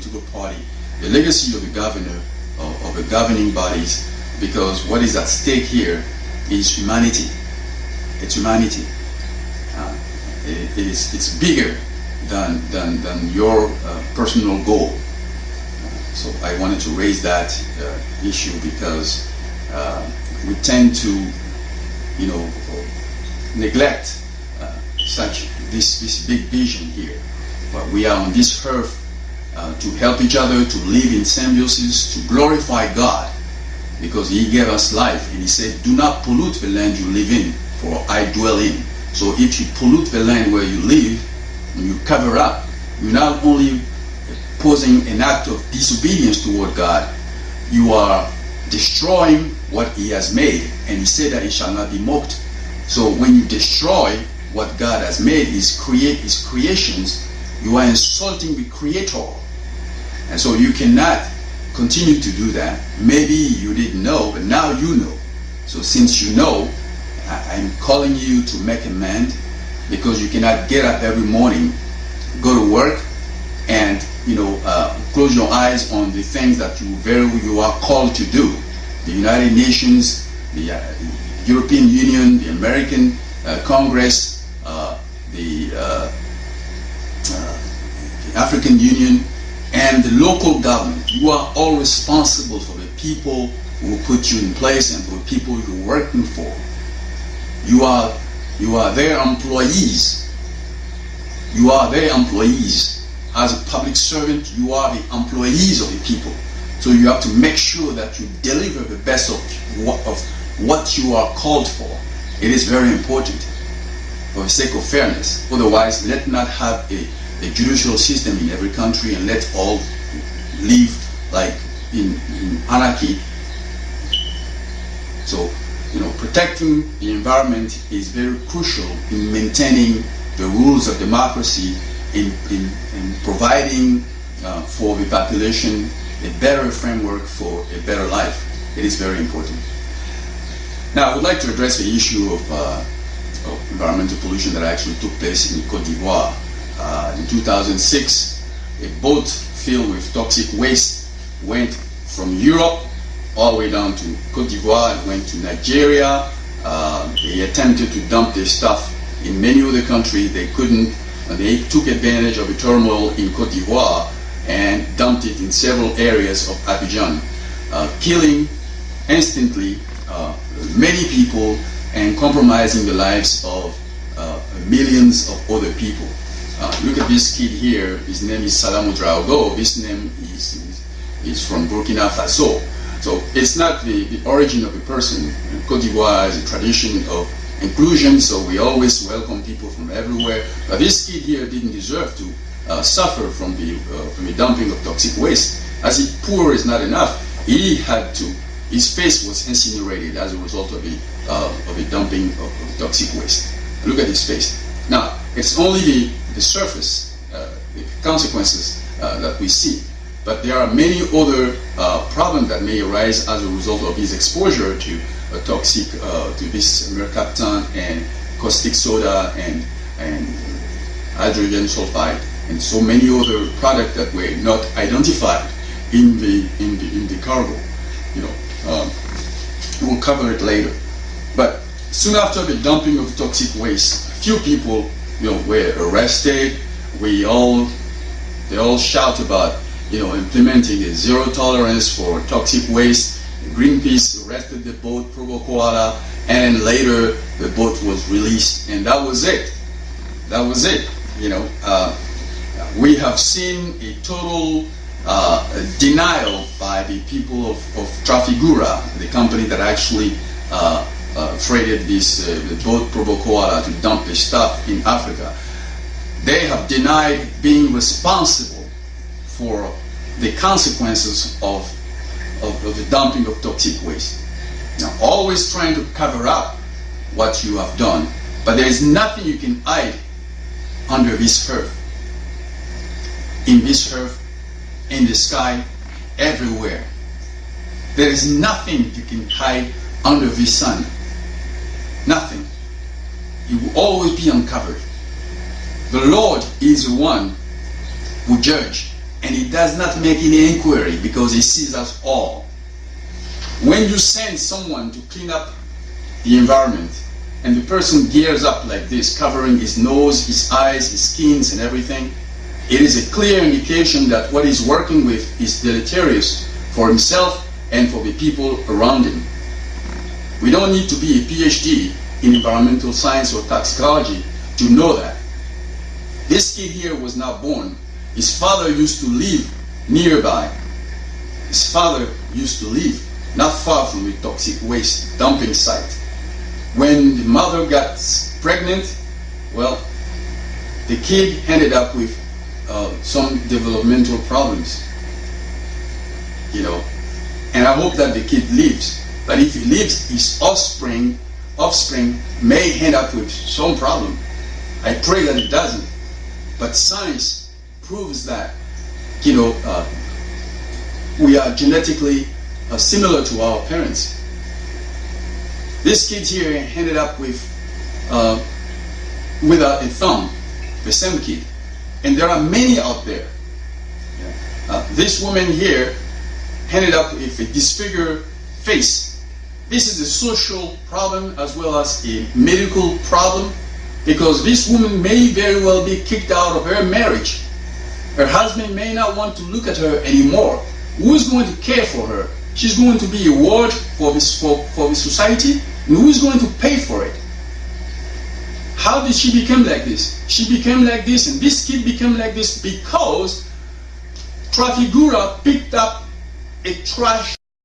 political party, the legacy of the governor, of the governing bodies, because what is at stake here is humanity. It's humanity. It's bigger than your personal goal. So I wanted to raise that issue because we tend to, neglect this big vision here. But we are on this earth to help each other, to live in symbiosis, to glorify God, because He gave us life, and He said, "Do not pollute the land you live in, for I dwell in." So if you pollute the land where you live, and you cover up, you're not only posing an act of disobedience toward God, you are destroying what He has made, and He said that He shall not be mocked. So when you destroy what God has made, His creations, you are insulting the Creator. And so you cannot continue to do that. Maybe you didn't know, but now you know. So since you know, I'm calling you to make amends, because you cannot get up every morning, go to work, and close your eyes on the things that you are called to do. The United Nations, the European Union, the American Congress, the African Union, and the local government. You are all responsible for the people who put you in place and for the people you're working for. You are their employees. You are their employees. As a public servant, you are the employees of the people. So you have to make sure that you deliver the best of what you are called for. It is very important for the sake of fairness. Otherwise, let not have a judicial system in every country and let all live like in anarchy. So, protecting the environment is very crucial in maintaining the rules of democracy, in providing for the population a better framework for a better life. It is very important. Now, I would like to address the issue of environmental pollution that actually took place in Côte d'Ivoire. In 2006, a boat filled with toxic waste went from Europe all the way down to Côte d'Ivoire and went to Nigeria. They attempted to dump their stuff in many other countries. They couldn't. They took advantage of the turmoil in Côte d'Ivoire and dumped it in several areas of Abidjan, killing instantly many people and compromising the lives of millions of other people. Look at this kid here. His name is Salamou Draogo. This name is from Burkina Faso. So it's not the origin of the person. Côte d'Ivoire has a tradition of inclusion, so we always welcome people from everywhere. But this kid here didn't deserve to suffer from the dumping of toxic waste. As if poor is not enough, his face was incinerated as a result of the dumping of toxic waste. Look at his face. Now, it's only the surface, the consequences that we see. But there are many other problems that may arise as a result of his exposure to toxic, to this mercaptan and caustic soda and hydrogen sulfide and so many other products that were not identified in the cargo. We'll cover it later. But soon after the dumping of toxic waste, a few people were arrested. They all shout about implementing a zero tolerance for toxic waste. Greenpeace arrested the boat, Provo Koala, and later the boat was released, and that was it. That was it. We have seen a total denial by the people of Trafigura, the company that actually freighted the boat Provo Koala to dump the stuff in Africa. They have denied being responsible for the consequences of the dumping of toxic waste. Now, always trying to cover up what you have done, but there is nothing you can hide under this earth. In this earth, in the sky, everywhere. There is nothing you can hide under the sun. Nothing. You will always be uncovered. The Lord is the one who judges. and he does not make any inquiry because he sees us all. When you send someone to clean up the environment and the person gears up like this, covering his nose, his eyes, his skins and everything, it is a clear indication that what he's working with is deleterious for himself and for the people around him. We don't need to be a PhD in environmental science or toxicology to know that. This kid here was not born. His father used to live nearby. His father used to live not far from the toxic waste dumping site. When the mother got pregnant, well, the kid ended up with some developmental problems, you know, and I hope that the kid lives. But if he lives, his offspring may end up with some problem. I pray that it doesn't. But science proves that, you know, we are genetically similar to our parents. This kid here ended up with without a thumb, the same kid. And there are many out there. This woman here ended up with a disfigured face. This is a social problem as well as a medical problem, because this woman may very well be kicked out of her marriage. Her husband may not want to look at her anymore. Who is going to care for her? She's going to be a ward for the society, and who is going to pay for it? How did she become like this? She became like this, and this kid became like this because Trafigura picked up a trash